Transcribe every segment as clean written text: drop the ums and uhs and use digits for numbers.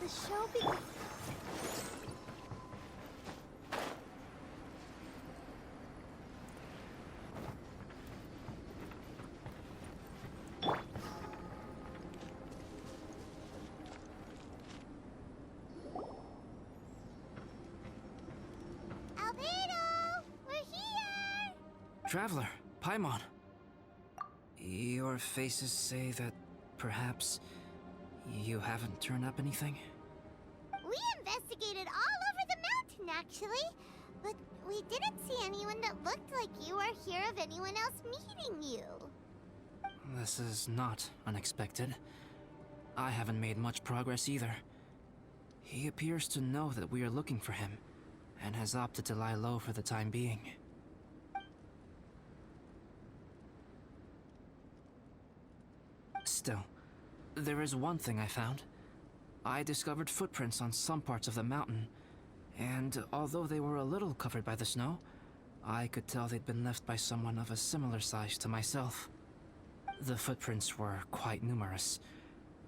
The show begins. Traveler, Paimon. Your faces say that perhaps you haven't turned up anything? We investigated all over the mountain, actually. But we didn't see anyone that looked like you or hear of anyone else meeting you. This is not unexpected. I haven't made much progress either. He appears to know that we are looking for him, and has opted to lie low for the time being. Still, there is one thing I found. I discovered footprints on some parts of the mountain, and although they were a little covered by the snow, I could tell they'd been left by someone of a similar size to myself. The footprints were quite numerous,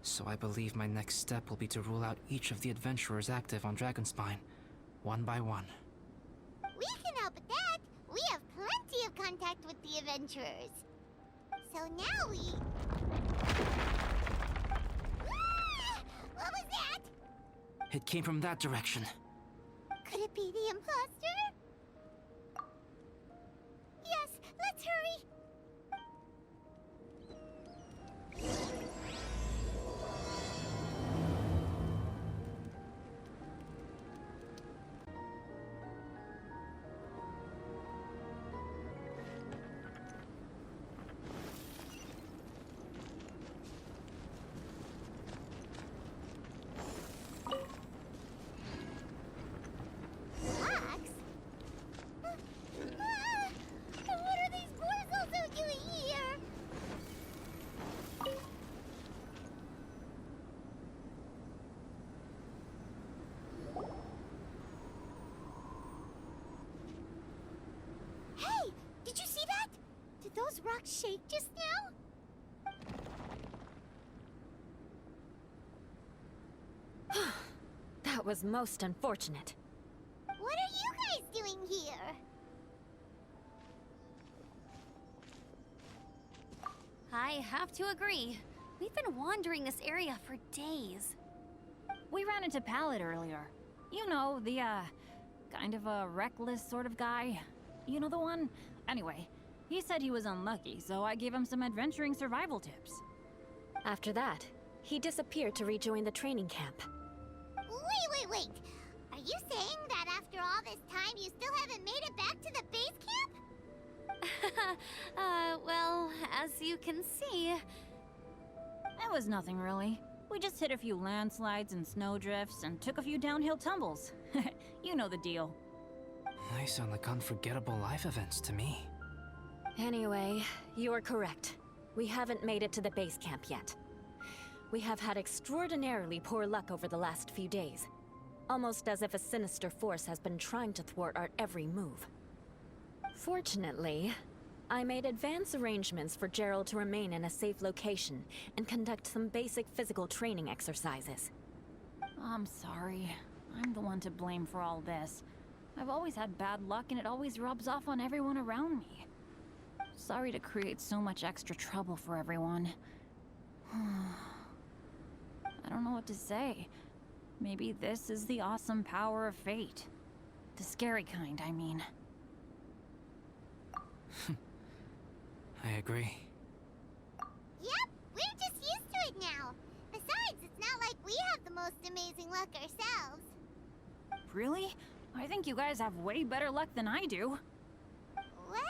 so I believe my next step will be to rule out each of the adventurers active on Dragonspine, one by one. We can help with that. We have plenty of contact with the adventurers. So now we... Ah! What was that? It came from that direction. Could it be the imposter? Yes, let's hurry. Fox? What are these boys also doing here? Hey, did you see that? Did those rocks shake just now? That was most unfortunate. What are you guys doing here? I have to agree. We've been wandering this area for days. We ran into Pallet earlier. You know, the, kind of a reckless sort of guy. You know the one? Anyway, he said he was unlucky, so I gave him some adventuring survival tips. After that, he disappeared to rejoin the training camp. Wait. Are you saying that after all this time you still haven't made it back to the base camp? Well, as you can see... It was nothing really. We just hit a few landslides and snowdrifts and took a few downhill tumbles. You know the deal. They sound like unforgettable life events to me. Anyway, you're correct. We haven't made it to the base camp yet. We have had extraordinarily poor luck over the last few days. Almost as if a sinister force has been trying to thwart our every move. Fortunately, I made advance arrangements for Gerald to remain in a safe location and conduct some basic physical training exercises. I'm sorry. I'm the one to blame for all this. I've always had bad luck and it always rubs off on everyone around me. Sorry to create so much extra trouble for everyone. I don't know what to say. Maybe this is the awesome power of fate. The scary kind, I mean. I agree. Yep, we're just used to it now. Besides, it's not like we have the most amazing luck ourselves. Really? I think you guys have way better luck than I do. Well,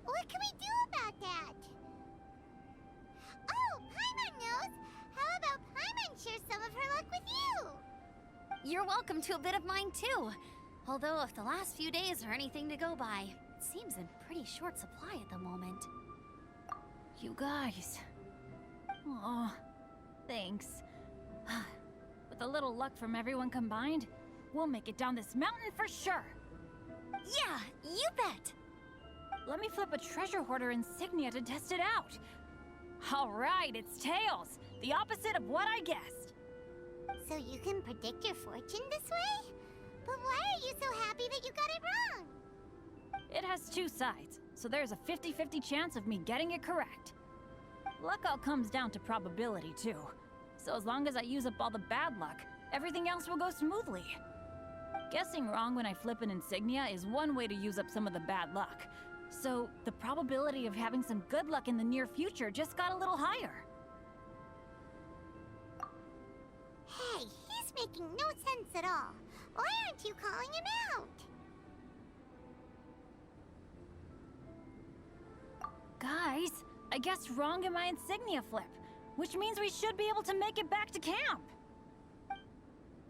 what can we do about that? Oh, Paimon knows! How about Paimon shares some of her luck with you? You're welcome to a bit of mine too. Although if the last few days are anything to go by, it seems in pretty short supply at the moment. You guys. Aw, thanks. With a little luck from everyone combined, we'll make it down this mountain for sure. Yeah, you bet! Let me flip a treasure hoarder insignia to test it out. All right, it's tails. The opposite of what I guessed. So you can predict your fortune this way? But why are you so happy that you got it wrong? It has two sides, so there's a 50-50 chance of me getting it correct. Luck all comes down to probability, too. So as long as I use up all the bad luck, everything else will go smoothly. Guessing wrong when I flip an insignia is one way to use up some of the bad luck. So the probability of having some good luck in the near future just got a little higher. Hey, he's making no sense at all. Why aren't you calling him out? Guys, I guessed wrong in my insignia flip, which means we should be able to make it back to camp.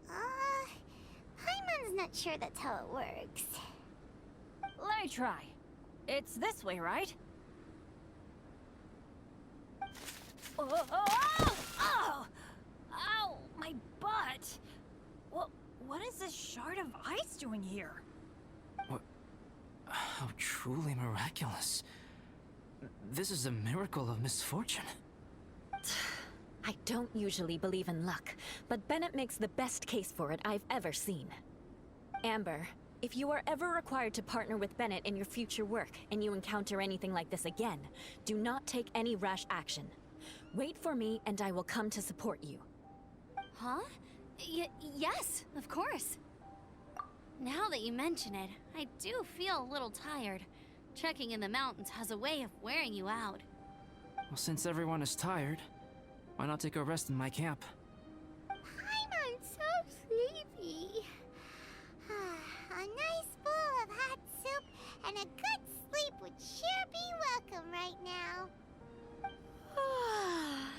Paimon's not sure that's how it works. Let me try. It's this way, right? Oh! Ow! My butt! What is this shard of ice doing here? What? How truly miraculous. This is a miracle of misfortune. I don't usually believe in luck, but Bennett makes the best case for it I've ever seen. Amber, if you are ever required to partner with Bennett in your future work and you encounter anything like this again, do not take any rash action. Wait for me and I will come to support you. Huh? Yes, of course. Now that you mention it, I do feel a little tired. Trekking in the mountains has a way of wearing you out. Well, since everyone is tired, why not take a rest in my camp? Paimon's so sleepy. A nice bowl of hot soup and a good sleep would sure be welcome right now.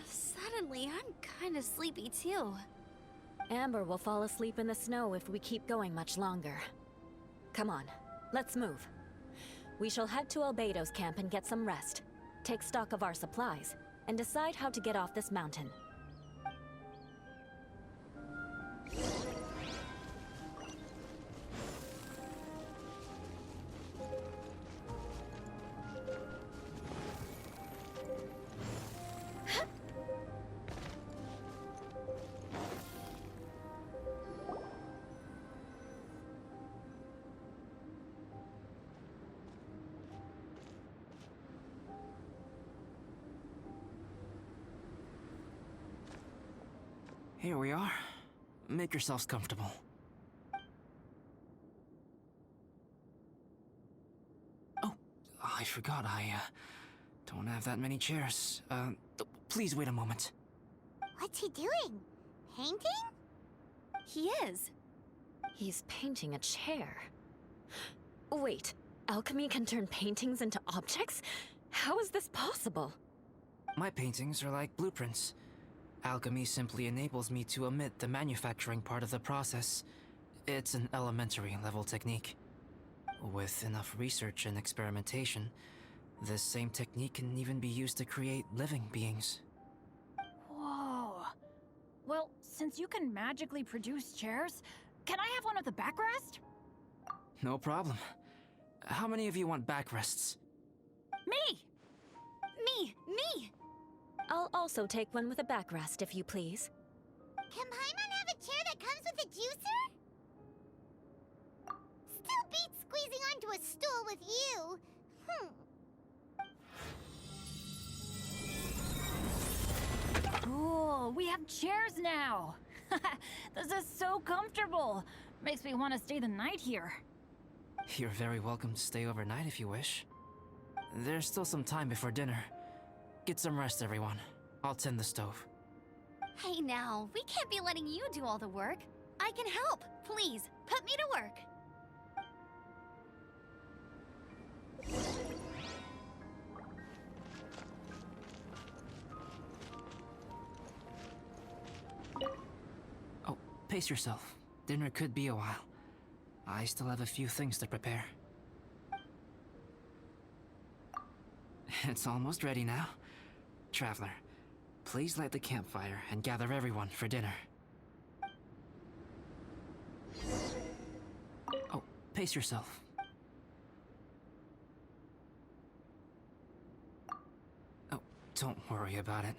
Suddenly, I'm kind of sleepy too. Amber will fall asleep in the snow if we keep going much longer. Come on, let's move. We shall head to Albedo's camp and get some rest, take stock of our supplies, and decide how to get off this mountain. Here we are. Make yourselves comfortable. Oh, I forgot I don't have that many chairs. Please wait a moment. What's he doing? Painting? He is. He's painting a chair. Wait, alchemy can turn paintings into objects? How is this possible? My paintings are like blueprints. Alchemy simply enables me to omit the manufacturing part of the process. It's an elementary level technique. With enough research and experimentation, this same technique can even be used to create living beings. Whoa. Well, since you can magically produce chairs, can I have one with a backrest? No problem. How many of you want backrests? Me! Me! I'll also take one with a backrest, if you please. Can Paimon have a chair that comes with a juicer? Still beats squeezing onto a stool with you. Cool, we have chairs now! This is so comfortable! Makes me want to stay the night here. You're very welcome to stay overnight if you wish. There's still some time before dinner. Get some rest, everyone. I'll tend the stove. Hey now, we can't be letting you do all the work. I can help. Please, put me to work. Oh, pace yourself. Dinner could be a while. I still have a few things to prepare. It's almost ready now. Traveler, please light the campfire and gather everyone for dinner. Oh, pace yourself. Oh, don't worry about it.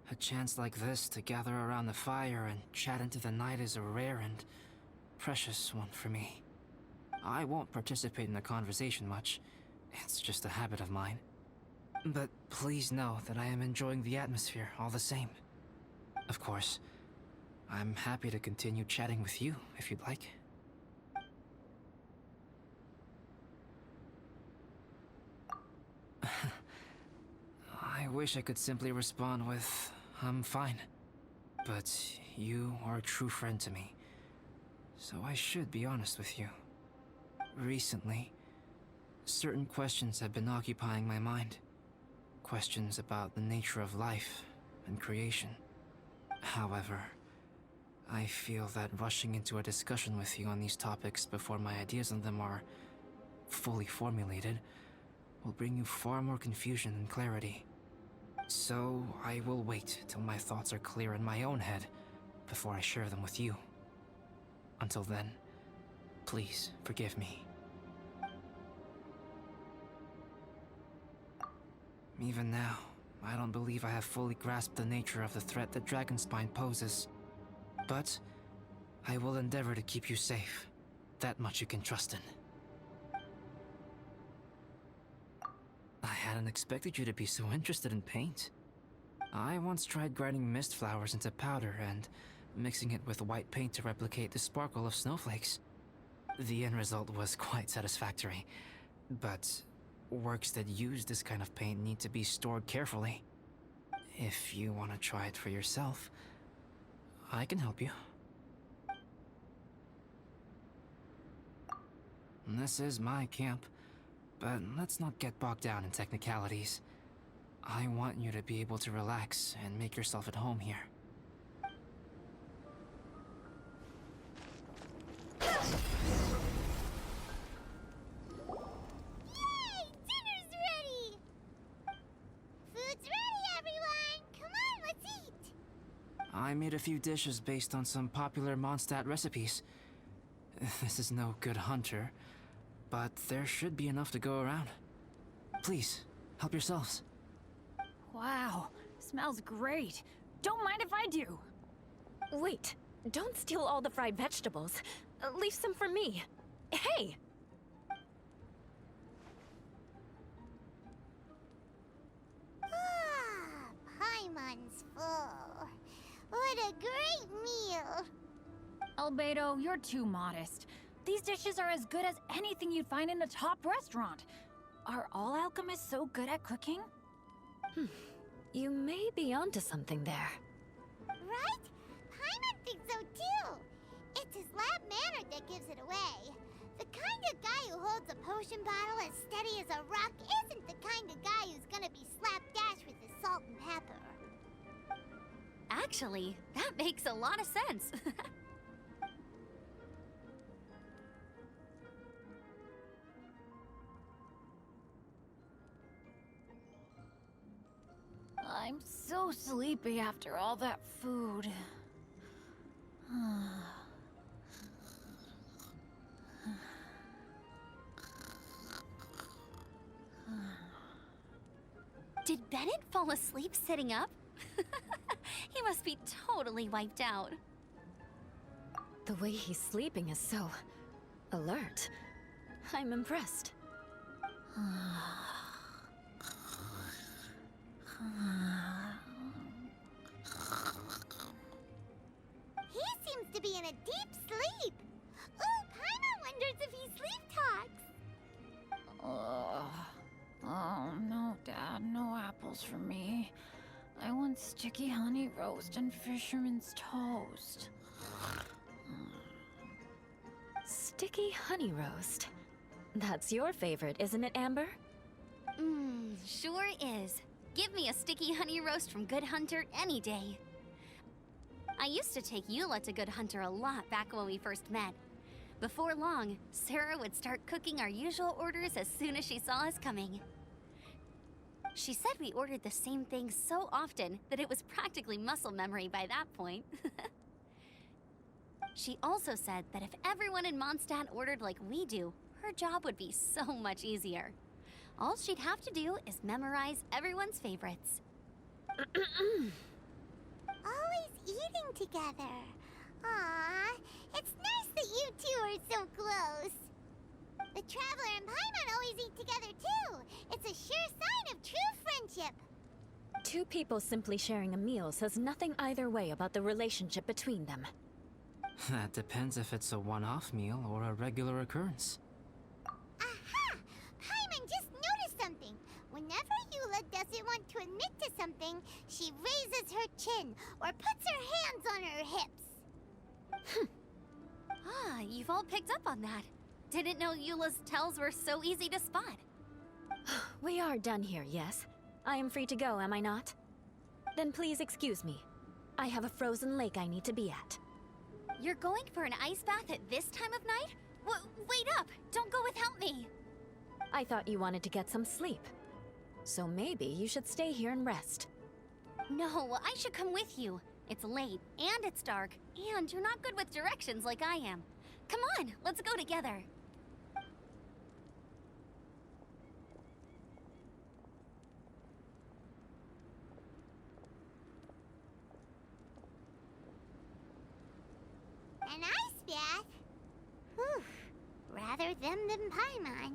A chance like this to gather around the fire and chat into the night is a rare and precious one for me. I won't participate in the conversation much. It's just a habit of mine. But please know that I am enjoying the atmosphere all the same. Of course, I'm happy to continue chatting with you if you'd like. I wish I could simply respond with, I'm fine. But you are a true friend to me, so I should be honest with you. Recently, certain questions have been occupying my mind. Questions about the nature of life and creation. However, I feel that rushing into a discussion with you on these topics before my ideas on them are fully formulated will bring you far more confusion than clarity. So I will wait till my thoughts are clear in my own head before I share them with you. Until then, please forgive me. Even now, I don't believe I have fully grasped the nature of the threat that Dragonspine poses. But I will endeavor to keep you safe. That much you can trust in. I hadn't expected you to be so interested in paint. I once tried grinding mist flowers into powder and mixing it with white paint to replicate the sparkle of snowflakes. The end result was quite satisfactory, but works that use this kind of paint need to be stored carefully. If you want to try it for yourself, I can help you. This is my camp, but let's not get bogged down in technicalities. I want you to be able to relax and make yourself at home here. Yay! Dinner's ready! Food's ready, everyone! Come on, let's eat! I made a few dishes based on some popular Mondstadt recipes. This is no good hunter, but there should be enough to go around. Please, help yourselves. Wow, smells great. Don't mind if I do. Wait, don't steal all the fried vegetables. Leave some for me. Hey! Ah, Paimon's full. What a great meal! Albedo, you're too modest. These dishes are as good as anything you'd find in a top restaurant. Are all alchemists so good at cooking? You may be onto something there. Right? Paimon thinks so too. It's his lab manner that gives it away. The kind of guy who holds a potion bottle as steady as a rock isn't the kind of guy who's gonna be slapdash with his salt and pepper. Actually, that makes a lot of sense. I'm so sleepy after all that food. Did Bennett fall asleep sitting up? He must be totally wiped out. The way he's sleeping is so alert. I'm impressed. He seems to be in a deep sleep. Ooh, Paimon wonders if he sleep talks. Oh, no, Dad, no apples for me. I want sticky honey roast and fisherman's toast. Sticky honey roast. That's your favorite, isn't it, Amber? Sure is. Give me a sticky honey roast from Good Hunter any day. I used to take Eula to Good Hunter a lot back when we first met. Before long, Sarah would start cooking our usual orders as soon as she saw us coming. She said we ordered the same thing so often that it was practically muscle memory by that point. She also said that if everyone in Mondstadt ordered like we do, her job would be so much easier. All she'd have to do is memorize everyone's favorites. playing together. Aww, it's nice that you two are so close. The Traveler and Paimon always eat together too. It's a sure sign of true friendship. Two people simply sharing a meal says nothing either way about the relationship between them. That depends if it's a one-off meal or a regular occurrence. Aha! Paimon just noticed something. Whenever Eula doesn't want to admit to something, she raises her chin or puts her hands on her hips. Ah, you've all picked up on that. Didn't know Eula's tells were so easy to spot. We are done here, yes? I am free to go, am I not? Then please excuse me. I have a frozen lake I need to be at. You're going for an ice bath at this time of night? Wait up! Don't go without me! I thought you wanted to get some sleep. So maybe you should stay here and rest. No, I should come with you. It's late, and it's dark, and you're not good with directions like I am. Come on, let's go together. An ice bath? Whew. Rather them than Paimon.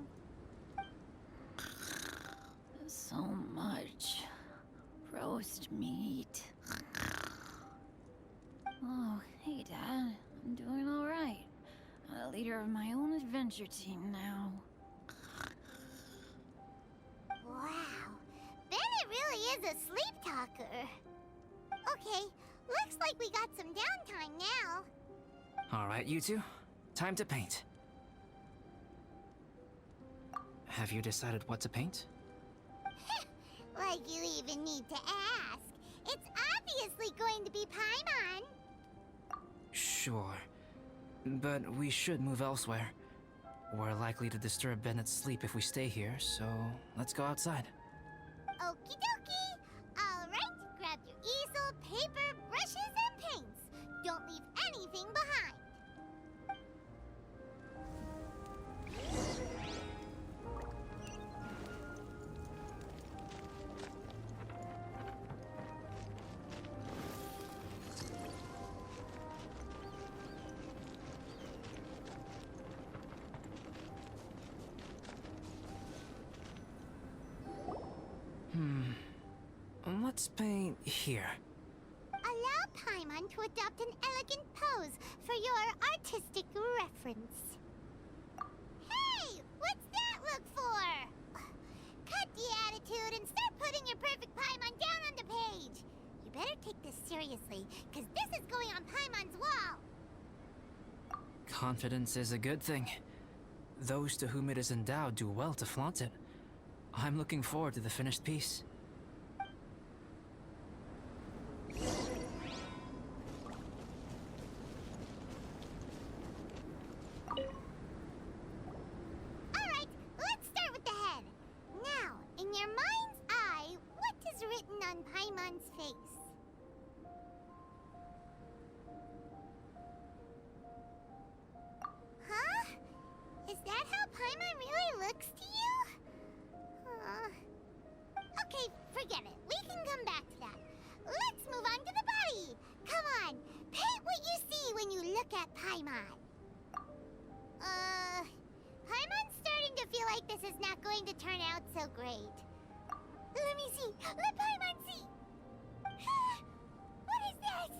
So much roast meat. Oh, hey, Dad. I'm doing all right. I'm the leader of my own adventure team now. Wow. Bennett really is a sleep talker. Okay, looks like we got some downtime now. All right, you two. Time to paint. Have you decided what to paint? Like you even need to ask. It's obviously going to be Paimon. Sure. But we should move elsewhere. We're likely to disturb Bennett's sleep if we stay here, so let's go outside. Okie dokie. All right, grab your easel, paper, brushes, and paints. Don't leave anything behind. Let's paint here. Allow Paimon to adopt an elegant pose for your artistic reference. Hey! What's that look for? Cut the attitude and start putting your perfect Paimon down on the page. You better take this seriously, because this is going on Paimon's wall. Confidence is a good thing. Those to whom it is endowed do well to flaunt it. I'm looking forward to the finished piece. Alright, let's start with the head. Now, in your mind's eye, what is written on Paimon's face? Huh? Is that how Paimon really looks to you? Okay, forget it. We can come back to that. Let's move on to the body. Come on, paint what you see when you look at Paimon. Paimon's starting to feel like this is not going to turn out so great. Let me see. Let Paimon see. What is that?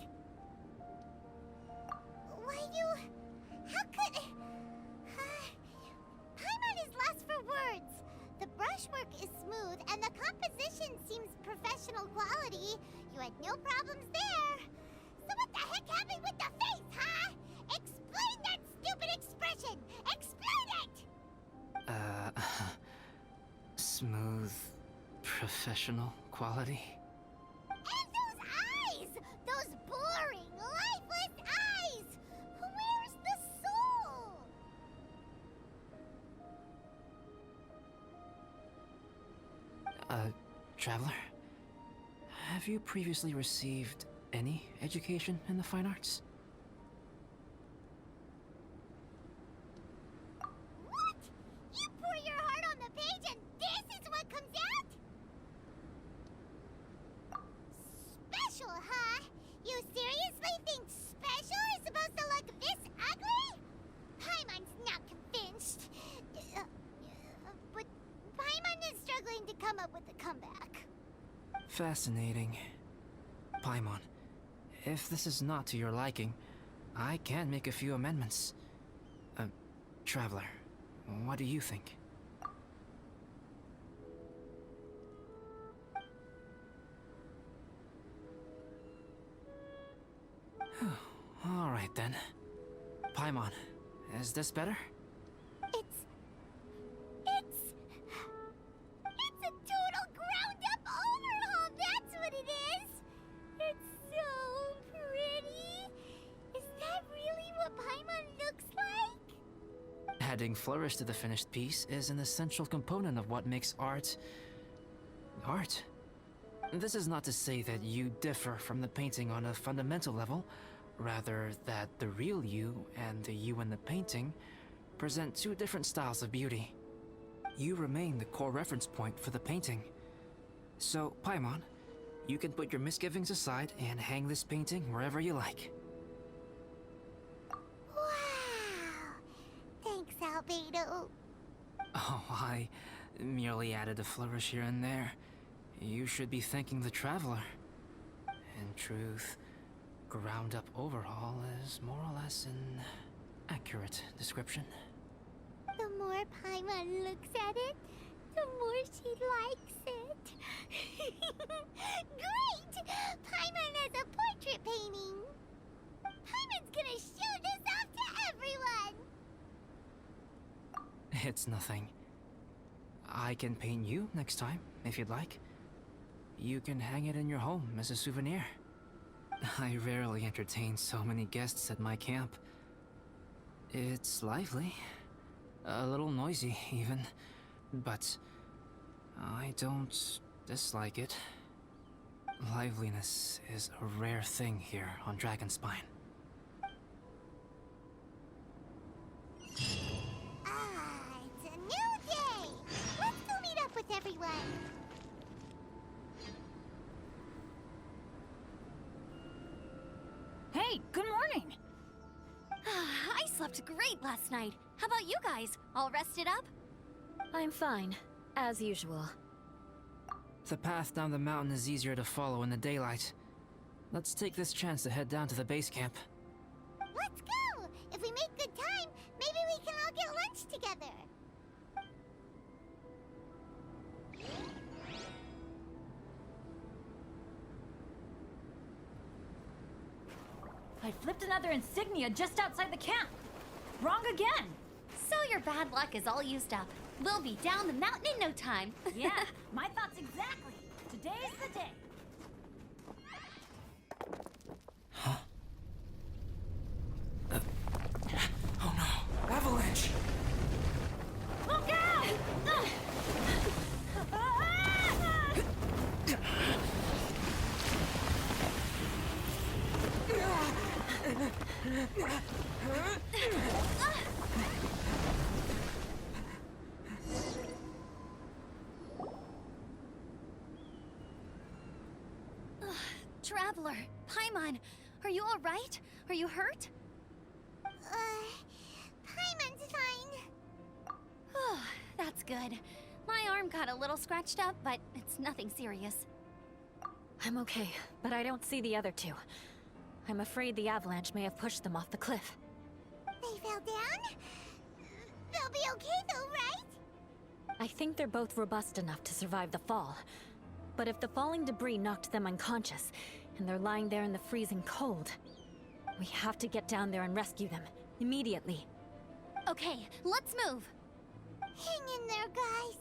Why you... How could... Paimon is lost for words. The brushwork is smooth and the composition seems professional quality. You had no problems there. So what the heck happened with the face, huh? Explain that stupid expression! Explain it! Smooth, professional quality? And those eyes! Those boring, lifeless eyes! Where's the soul? Traveler? Have you previously received any education in the fine arts? What? You pour your heart on the page and this is what comes out? Special, huh? You seriously think Fascinating. Paimon, if this is not to your liking, I can make a few amendments. Traveler, what do you think? Alright then. Paimon, is this better? It's a total ground-up overhaul, that's what it is! It's so pretty! Is that really what Paimon looks like? Adding flourish to the finished piece is an essential component of what makes art... art. This is not to say that you differ from the painting on a fundamental level, rather that the real you and the you in the painting present two different styles of beauty. You remain the core reference point for the painting. So, Paimon, you can put your misgivings aside and hang this painting wherever you like. Wow! Thanks, Albedo. Oh, I merely added a flourish here and there. You should be thanking the Traveler. In truth, ground-up overhaul is more or less an accurate description. The more Paimon looks at it, the more she likes it. Great! Paimon has a portrait painting! Paimon's gonna show this off to everyone! It's nothing. I can paint you next time, if you'd like. You can hang it in your home as a souvenir. I rarely entertain so many guests at my camp. It's lively. A little noisy, even. But I don't dislike it. Liveliness is a rare thing here on Dragonspine. It's a new day! Let's go meet up with everyone! Hey, good morning! I slept great last night. How about you guys? All rested up? I'm fine, as usual. The path down the mountain is easier to follow in the daylight. Let's take this chance to head down to the base camp. Let's go! If we make good time, maybe we can all get lunch together! I flipped another insignia just outside the camp. Wrong again. So your bad luck is all used up. We'll be down the mountain in no time. Yeah, my thoughts exactly. Today's the day. Oh no! Avalanche! Look out! Traveler, Paimon, are you all right? Are you hurt? Paimon's fine. Oh, that's good. My arm got a little scratched up, but it's nothing serious. I'm okay, but I don't see the other two. I'm afraid the avalanche may have pushed them off the cliff. They fell down? They'll be okay though, right? I think they're both robust enough to survive the fall. But if the falling debris knocked them unconscious, and they're lying there in the freezing cold, we have to get down there and rescue them, immediately. Okay, let's move. Hang in there, guys.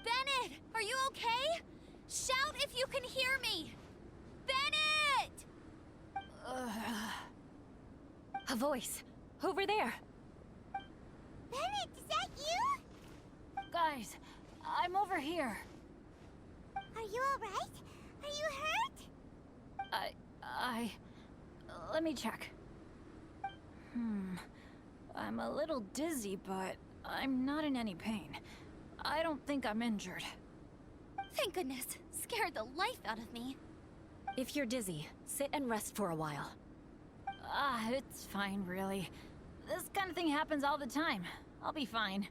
Bennett, are you okay? Shout if you can hear me! Bennett! A voice! Over there! Bennett, is that you? Guys, I'm over here. Are you alright? Are you hurt? Let me check. I'm a little dizzy, but I'm not in any pain. I don't think I'm injured. Thank goodness. Scared the life out of me. If you're dizzy, sit and rest for a while. It's fine, really. This kind of thing happens all the time. I'll be fine.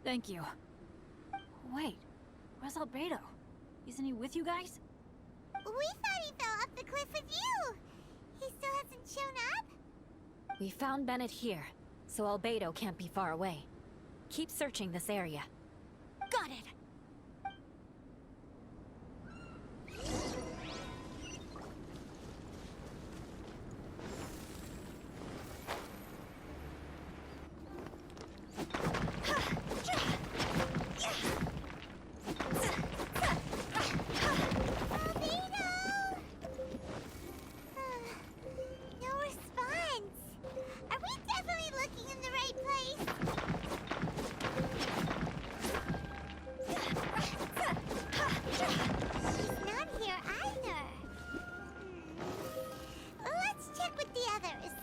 Thank you. Wait, where's Albedo? Isn't he with you guys? We thought he fell off the cliff with you. He still hasn't shown up? We found Bennett here, so Albedo can't be far away. Keep searching this area. Got it. No response. Are we definitely looking in the right place? He's not here either. Let's check with the others.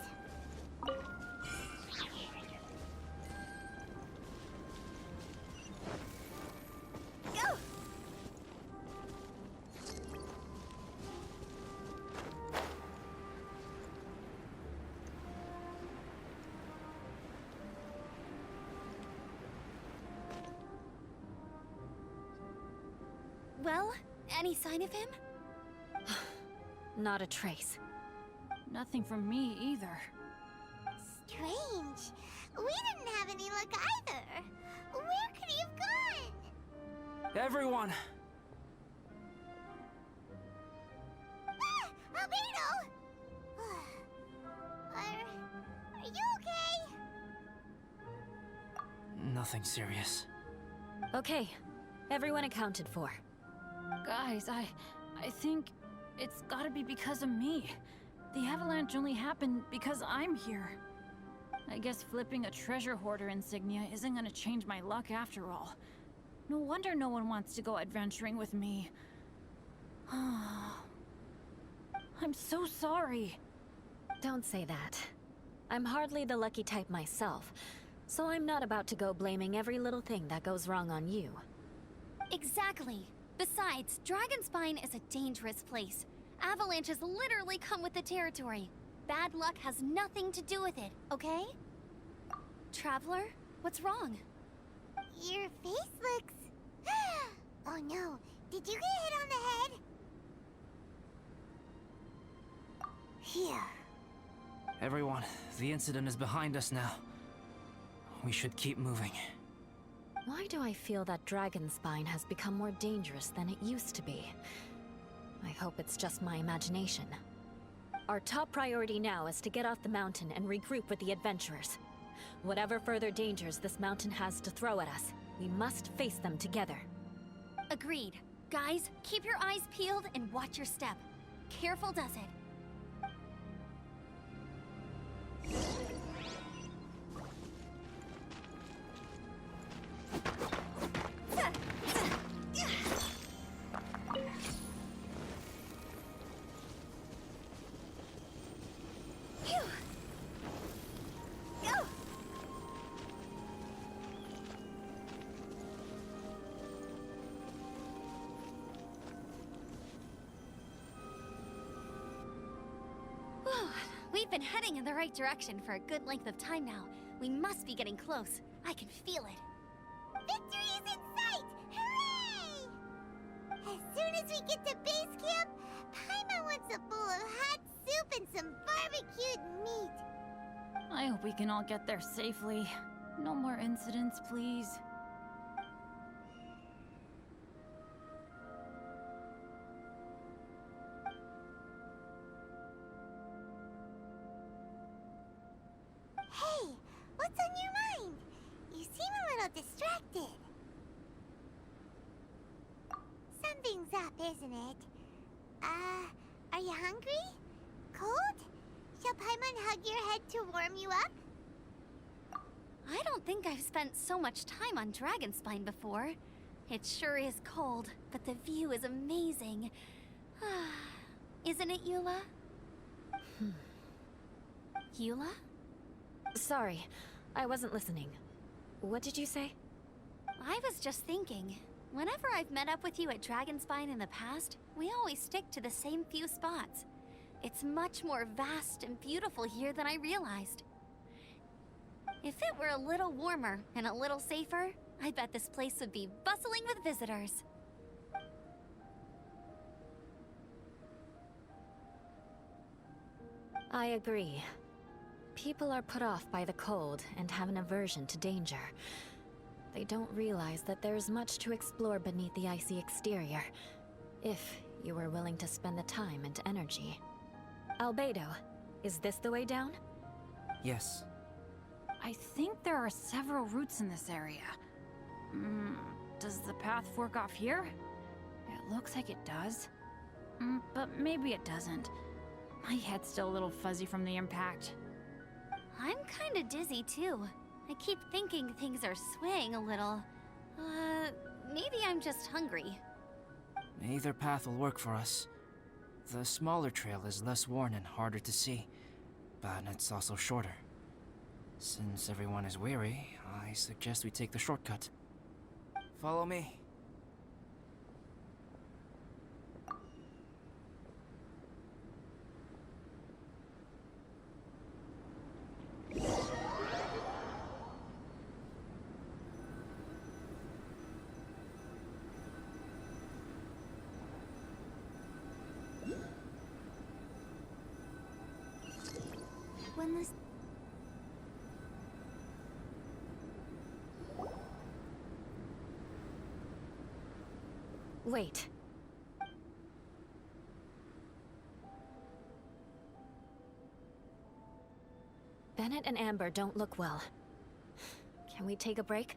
Go! Well, any sign of him? Not a trace. Nothing from me either. Strange. We didn't have any luck either. Where could he have gone? Everyone! Ah! Albedo! Are you okay? Nothing serious. Okay, everyone accounted for. Guys, I think it's gotta be because of me. The avalanche only happened because I'm here. I guess flipping a treasure hoarder insignia isn't gonna change my luck after all. No wonder no one wants to go adventuring with me. I'm so sorry. Don't say that. I'm hardly the lucky type myself, so I'm not about to go blaming every little thing that goes wrong on you. Exactly. Besides, Dragonspine is a dangerous place. Avalanches literally come with the territory. Bad luck has nothing to do with it, okay? Traveler, what's wrong? Your face looks... Oh no, did you get hit on the head? Here. Everyone, the incident is behind us now. We should keep moving. Why do I feel that Dragonspine has become more dangerous than it used to be? I hope it's just my imagination. Our top priority now is to get off the mountain and regroup with the adventurers. Whatever further dangers this mountain has to throw at us, we must face them together. Agreed. Guys, keep your eyes peeled and watch your step. Careful does it. We've been heading in the right direction for a good length of time now. We must be getting close. I can feel it. Victory is in sight! Hooray! As soon as we get to base camp, Paimon wants a bowl of hot soup and some barbecued meat. I hope we can all get there safely. No more incidents, please. Hey, what's on your mind? You seem a little distracted. Something's up, isn't it? Are you hungry? Cold? Shall Paimon hug your head to warm you up? I don't think I've spent so much time on Dragonspine before. It sure is cold, but the view is amazing. Isn't it, Eula? Eula? Sorry, I wasn't listening. What did you say? I was just thinking. Whenever I've met up with you at Dragonspine in the past, we always stick to the same few spots. It's much more vast and beautiful here than I realized. If it were a little warmer and a little safer, I bet this place would be bustling with visitors. I agree. People are put off by the cold and have an aversion to danger. They don't realize that there's much to explore beneath the icy exterior, if you were willing to spend the time and energy. Albedo, is this the way down? Yes. I think there are several routes in this area. Does the path fork off here? It looks like it does. But maybe it doesn't. My head's still a little fuzzy from the impact. I'm kinda dizzy too. I keep thinking things are swaying a little. Maybe I'm just hungry. Either path will work for us. The smaller trail is less worn and harder to see, but it's also shorter. Since everyone is weary, I suggest we take the shortcut. Follow me. When this... Wait. Bennett and Amber don't look well. Can we take a break?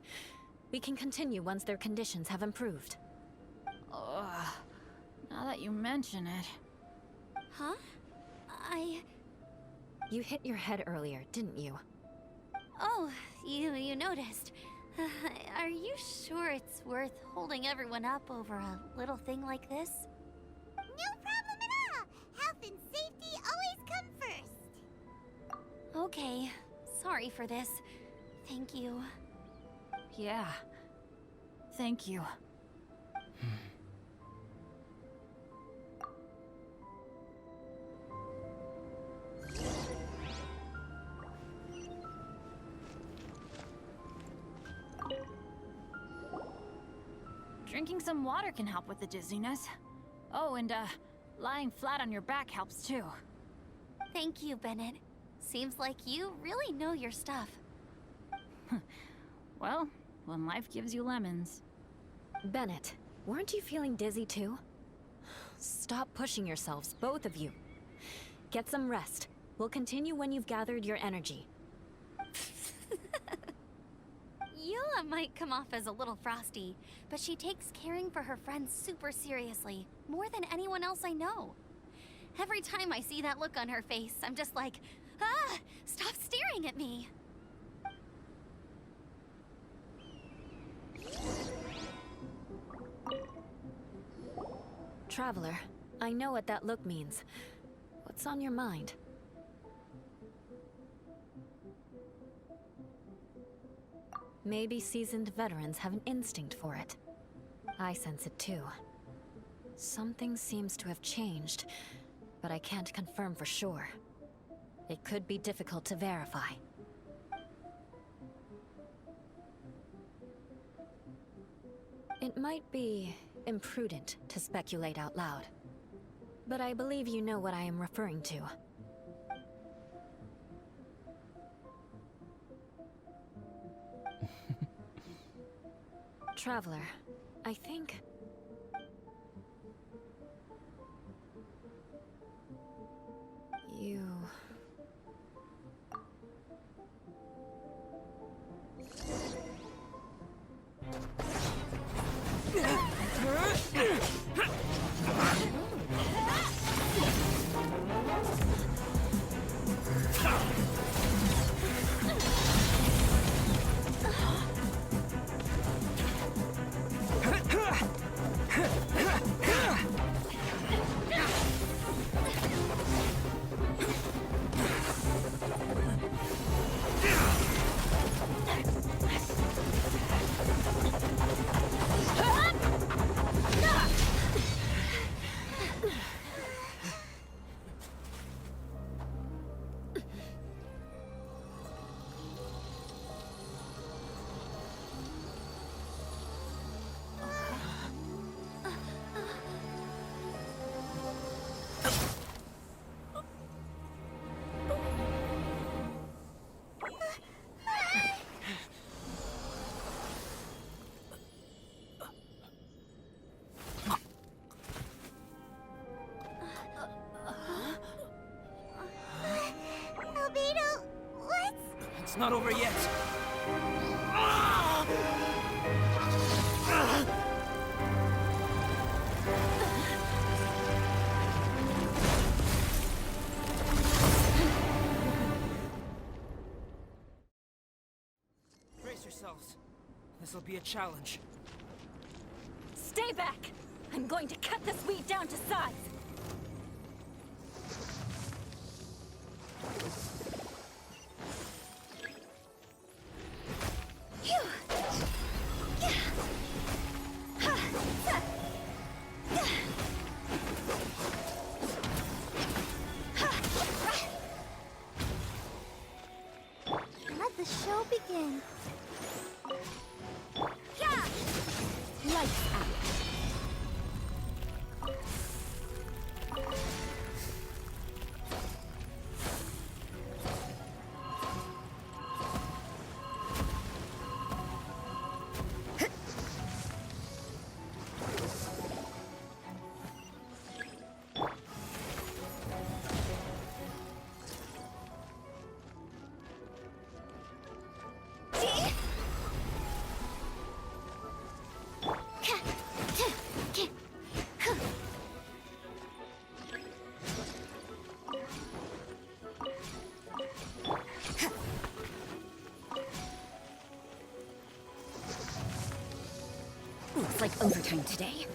We can continue once their conditions have improved. Ugh. Now that you mention it... Huh? You hit your head earlier, didn't you? Oh, you noticed. Are you sure it's worth holding everyone up over a little thing like this? No problem at all! Health and safety always come first! Okay. Sorry for this. Thank you. Yeah. Thank you. Drinking some water can help with the dizziness. Oh, and lying flat on your back helps too. Thank you, Bennett. Seems like you really know your stuff. Well, when life gives you lemons. Bennett, weren't you feeling dizzy too? Stop pushing yourselves, both of you. Get some rest. We'll continue when you've gathered your energy. Eula might come off as a little frosty, but she takes caring for her friends super seriously, more than anyone else I know. Every time I see that look on her face, I'm just like, ah, stop staring at me. Traveler, I know what that look means. What's on your mind? Maybe seasoned veterans have an instinct for it. I sense it too. Something seems to have changed, but I can't confirm for sure. It could be difficult to verify. It might be imprudent to speculate out loud, but I believe you know what I am referring to. Traveler, I think... you... It's not over yet. Brace yourselves. This'll be a challenge. Stay back! I'm going to cut this weed down to size! Let the show begin. Lights out. Looks like overtime today.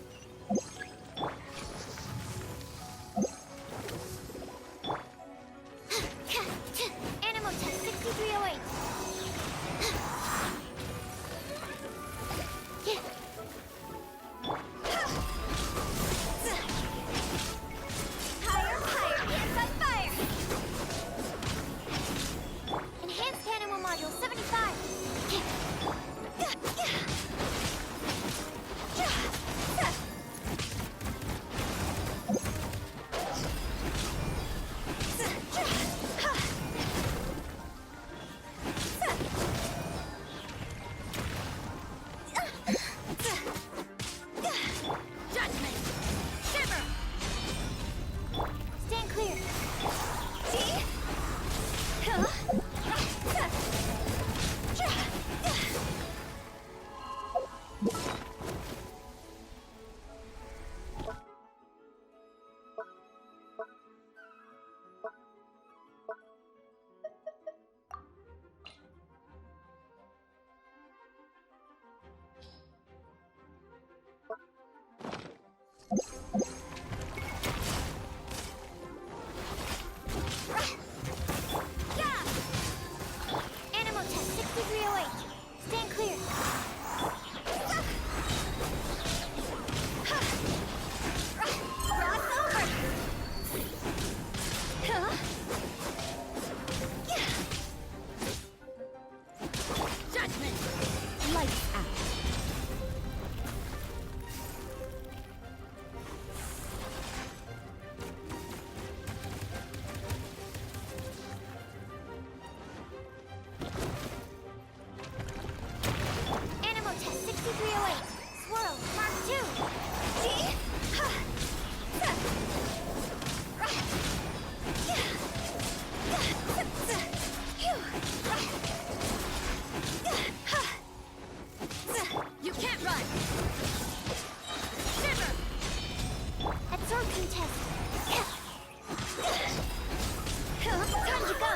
Animal test 6308. Higher, higher, hands on fire! Enhanced animal module 75. Judgment! Shimmer! Stand clear. See? Animal test 6308. Stand clear. Cross over. Judgment! Lights out. Animal test 6308. Swirl, Mark 2. See? You can't run! Shimmer! Absorption test. Time to go.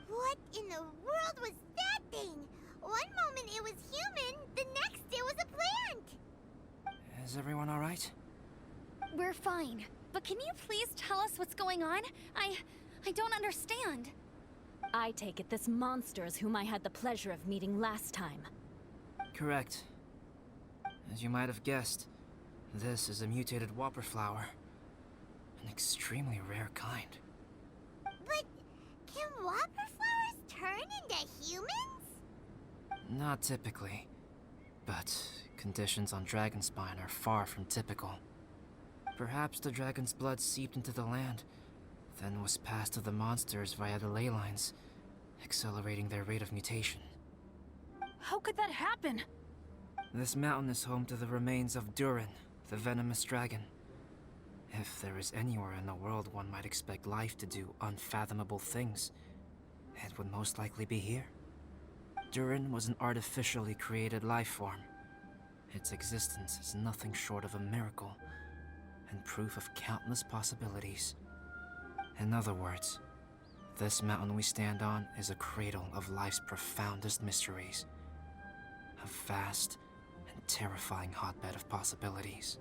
What in the world was that thing? One moment it was human, the next it was a plant. Is everyone all right? We're fine. But can you please tell us what's going on? I don't understand. I take it this monster is whom I had the pleasure of meeting last time. Correct. As you might have guessed, this is a mutated whopper flower. An extremely rare kind. But can whopper flowers turn into humans? Not typically. But conditions on Dragonspine are far from typical. Perhaps the dragon's blood seeped into the land, then was passed to the monsters via the ley lines, accelerating their rate of mutation. How could that happen? This mountain is home to the remains of Durin, the venomous dragon. If there is anywhere in the world one might expect life to do unfathomable things, it would most likely be here. Durin was an artificially created life form. Its existence is nothing short of a miracle, and proof of countless possibilities. In other words, this mountain we stand on is a cradle of life's profoundest mysteries. A vast and terrifying hotbed of possibilities.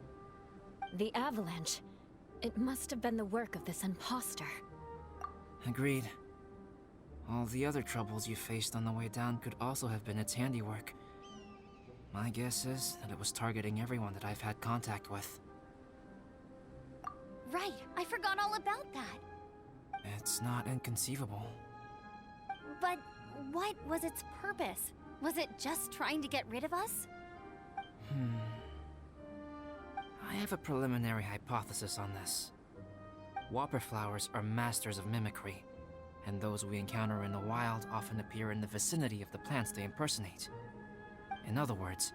The avalanche. It must have been the work of this imposter. Agreed. All the other troubles you faced on the way down could also have been its handiwork. My guess is that it was targeting everyone that I've had contact with. Right, I forgot all about that. It's not inconceivable. But what was its purpose? Was it just trying to get rid of us? I have a preliminary hypothesis on this. Whopper flowers are masters of mimicry, and those we encounter in the wild often appear in the vicinity of the plants they impersonate. In other words,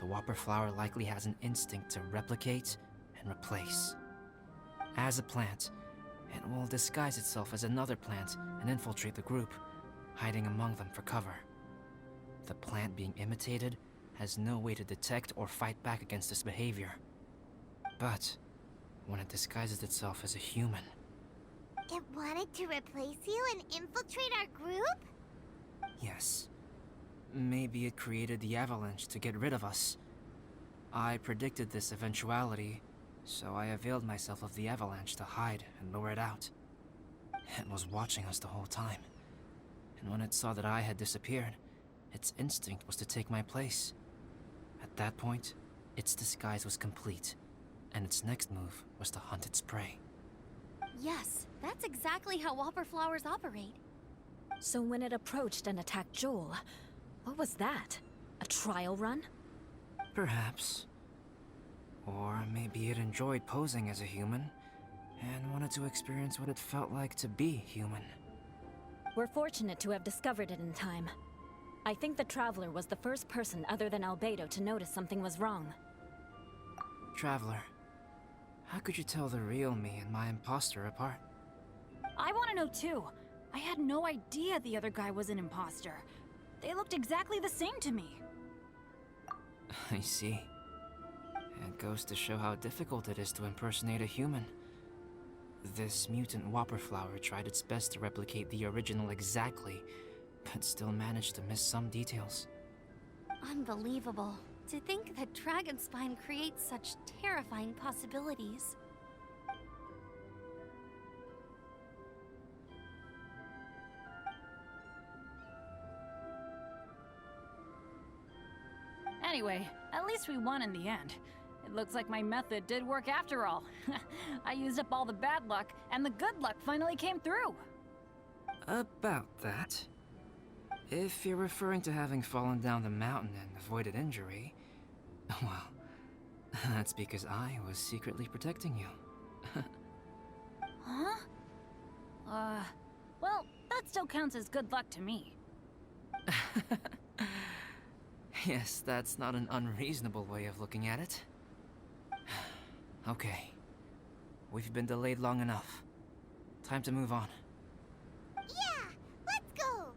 the whopper flower likely has an instinct to replicate and replace. As a plant, it will disguise itself as another plant and infiltrate the group, hiding among them for cover. The plant being imitated has no way to detect or fight back against this behavior. But when it disguises itself as a human... It wanted to replace you and infiltrate our group? Yes. Maybe it created the avalanche to get rid of us. I predicted this eventuality, so I availed myself of the avalanche to hide and lure it out. It was watching us the whole time, and when it saw that I had disappeared, its instinct was to take my place. At that point, its disguise was complete, and its next move was to hunt its prey. Yes, that's exactly how whopper flowers operate. So when it approached and attacked Joel, what was that? A trial run? Perhaps. Or maybe it enjoyed posing as a human, and wanted to experience what it felt like to be human. We're fortunate to have discovered it in time. I think the Traveler was the first person other than Albedo to notice something was wrong. Traveler, how could you tell the real me and my imposter apart? I want to know too. I had no idea the other guy was an imposter. They looked exactly the same to me. I see. It goes to show how difficult it is to impersonate a human. This mutant whopper flower tried its best to replicate the original exactly, but still managed to miss some details. Unbelievable. To think that Dragonspine creates such terrifying possibilities. Anyway, at least we won in the end. It looks like my method did work after all. I used up all the bad luck, and the good luck finally came through. About that. If you're referring to having fallen down the mountain and avoided injury, well, that's because I was secretly protecting you. Huh? Well, that still counts as good luck to me. Yes, that's not an unreasonable way of looking at it. Okay. We've been delayed long enough. Time to move on. Yeah, let's go!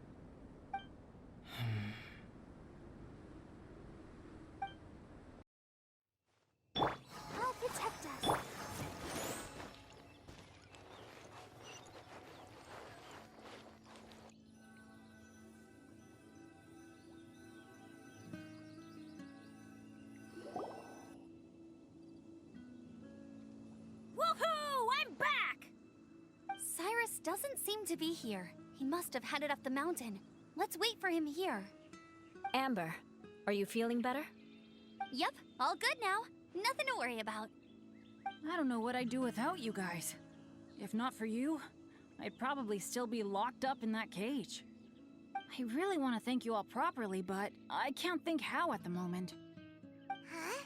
I'll protect us. Woohoo! I'm back! Cyrus doesn't seem to be here. He must have headed up the mountain. Let's wait for him here. Amber, are you feeling better? Yep, all good now. Nothing to worry about. I don't know what I'd do without you guys. If not for you, I'd probably still be locked up in that cage. I really want to thank you all properly, but I can't think how at the moment. Huh?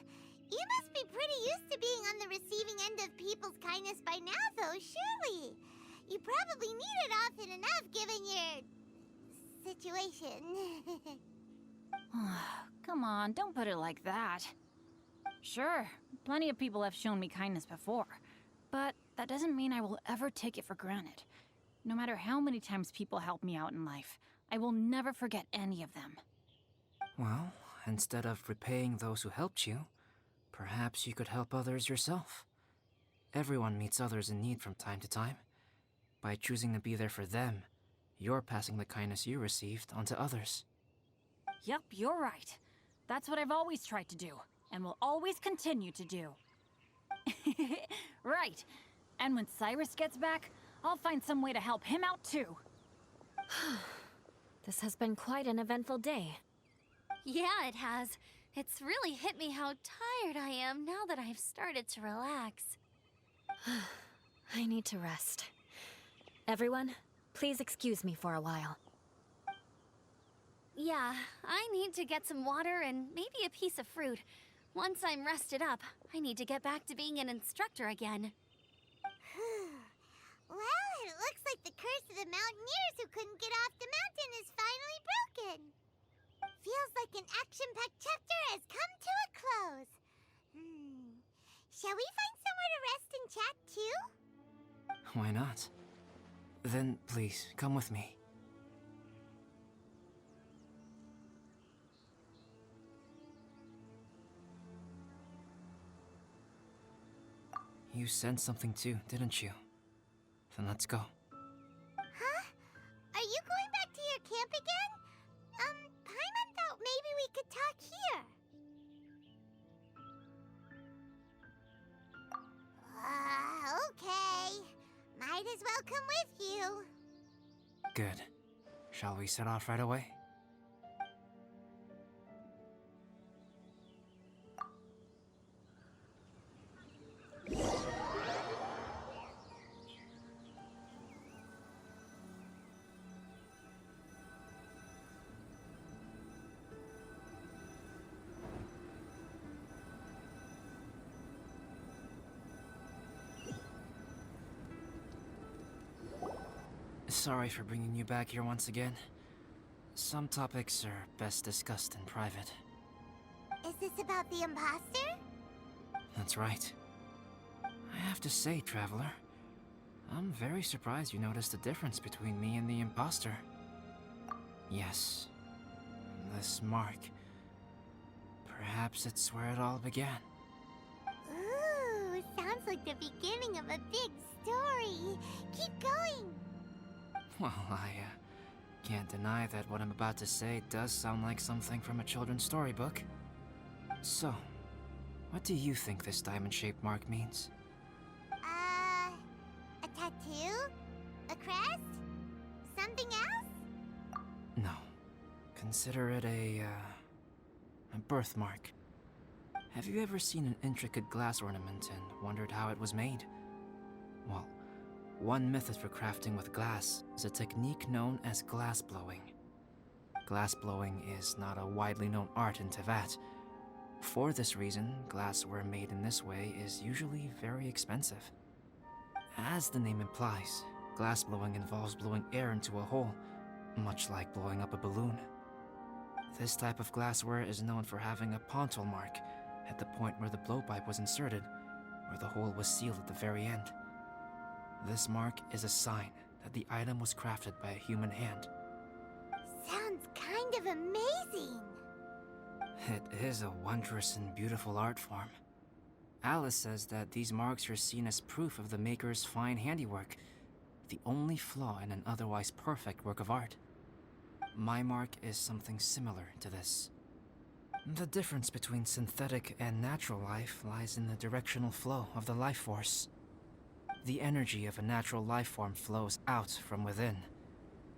You must be pretty used to being on the receiving end of people's kindness by now, though, surely. You probably need it often enough, given your... situation. Come on, don't put it like that. Sure, plenty of people have shown me kindness before, But that doesn't mean I will ever take it for granted. No matter how many times people help me out in life, I will never forget any of them. Well, instead of repaying those who helped you, perhaps you could help others yourself. Everyone meets others in need from time to time. By choosing to be there for them, you're passing the kindness you received onto others. Yep, you're right. That's what I've always tried to do, and will always continue to do. Right. And when Cyrus gets back, I'll find some way to help him out too. This has been quite an eventful day. Yeah, it has. It's really hit me how tired I am now that I've started to relax. I need to rest. Everyone, please excuse me for a while. Yeah, I need to get some water and maybe a piece of fruit. Once I'm rested up, I need to get back to being an instructor again. Well, it looks like the curse of the mountaineers who couldn't get off the mountain is finally broken. Feels like an action-packed chapter has come to a close. Shall we find somewhere to rest and chat too? Why not? Then, please, come with me. You sensed something too, didn't you? Then let's go. Huh? Are you going back to your camp again? Paimon thought maybe we could talk here. Okay. Might as well come with you. Good. Shall we set off right away? Sorry for bringing you back here once again. Some topics are best discussed in private. Is this about the imposter? That's right. I have to say, Traveler, I'm very surprised you noticed the difference between me and the imposter. Yes, this mark. Perhaps it's where it all began. Ooh, sounds like the beginning of a big story. Keep going. Well, I can't deny that what I'm about to say does sound like something from a children's storybook. So, what do you think this diamond-shaped mark means? A tattoo? A crest? Something else? No. Consider it a birthmark. Have you ever seen an intricate glass ornament and wondered how it was made? Well, one method for crafting with glass is a technique known as glass blowing. Glass blowing is not a widely known art in Teyvat. For this reason, glassware made in this way is usually very expensive. As the name implies, glass blowing involves blowing air into a hole, much like blowing up a balloon. This type of glassware is known for having a pontal mark at the point where the blowpipe was inserted, where the hole was sealed at the very end. This mark is a sign that the item was crafted by a human hand. Sounds kind of amazing. It is a wondrous and beautiful art form. Alice says that these marks are seen as proof of the maker's fine handiwork, the only flaw in an otherwise perfect work of art. My mark is something similar to this. The difference between synthetic and natural life lies in the directional flow of the life force. The energy of a natural life form flows out from within.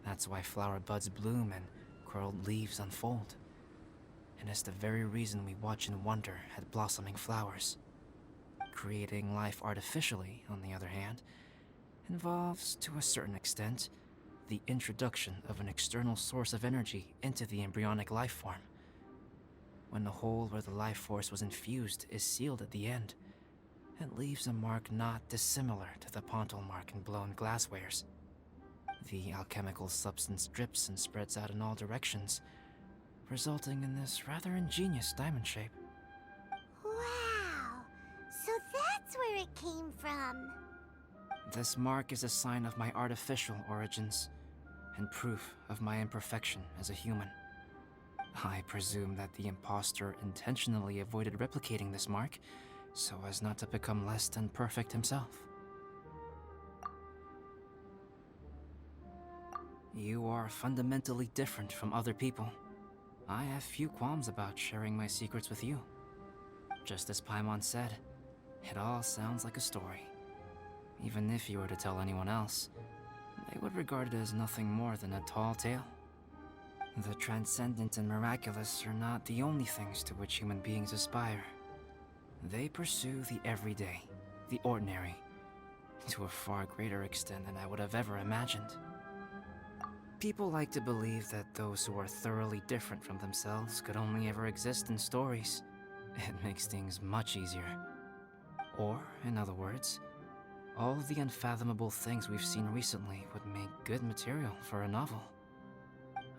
That's why flower buds bloom and curled leaves unfold. And it's the very reason we watch and wonder at blossoming flowers. Creating life artificially, on the other hand, involves, to a certain extent, the introduction of an external source of energy into the embryonic life form. When the hole where the life force was infused is sealed at the end, it leaves a mark not dissimilar to the pontal mark in blown glasswares. The alchemical substance drips and spreads out in all directions, resulting in this rather ingenious diamond shape. Wow. So that's where it came from. This mark is a sign of my artificial origins, and proof of my imperfection as a human. I presume that the impostor intentionally avoided replicating this mark, so as not to become less than perfect himself. You are fundamentally different from other people. I have few qualms about sharing my secrets with you. Just as Paimon said, it all sounds like a story. Even if you were to tell anyone else, they would regard it as nothing more than a tall tale. The transcendent and miraculous are not the only things to which human beings aspire. They pursue the everyday, the ordinary, to a far greater extent than I would have ever imagined. People like to believe that those who are thoroughly different from themselves could only ever exist in stories. It makes things much easier. Or, in other words, all of the unfathomable things we've seen recently would make good material for a novel.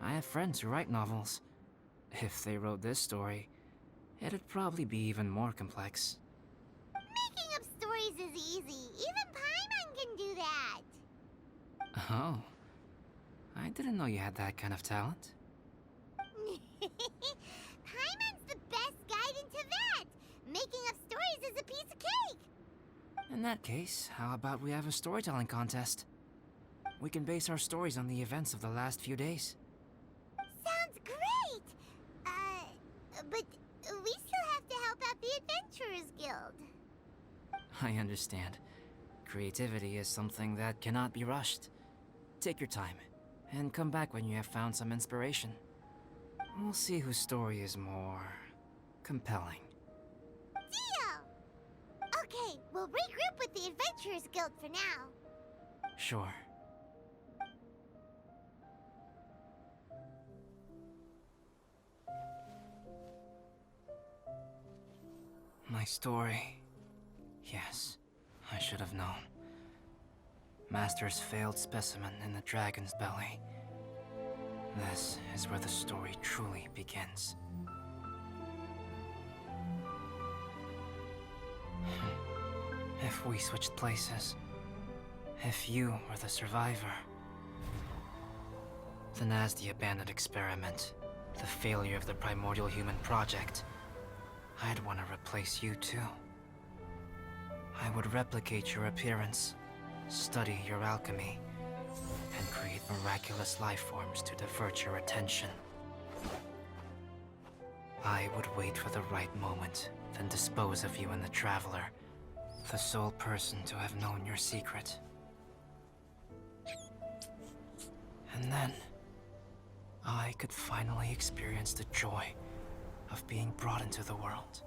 I have friends who write novels. If they wrote this story, it'd probably be even more complex. Making up stories is easy. Even Paimon can do that. Oh. I didn't know you had that kind of talent. Paimon's the best guide into that. Making up stories is a piece of cake. In that case, how about we have a storytelling contest? We can base our stories on the events of the last few days. Sounds great. But we still have to help out the Adventurers Guild. I understand. Creativity is something that cannot be rushed. Take your time, and come back when you have found some inspiration. We'll see whose story is more compelling. Deal! Okay, we'll regroup with the Adventurers Guild for now. Sure. My story. Yes, I should have known. Master's failed specimen in the dragon's belly. This is where the story truly begins. If we switched places, if you were the survivor, then as the abandoned experiment, the failure of the primordial human project, I'd want to replace you too. I would replicate your appearance, study your alchemy, and create miraculous life forms to divert your attention. I would wait for the right moment, then dispose of you and the Traveler, the sole person to have known your secret. And then, I could finally experience the joy of being brought into the world.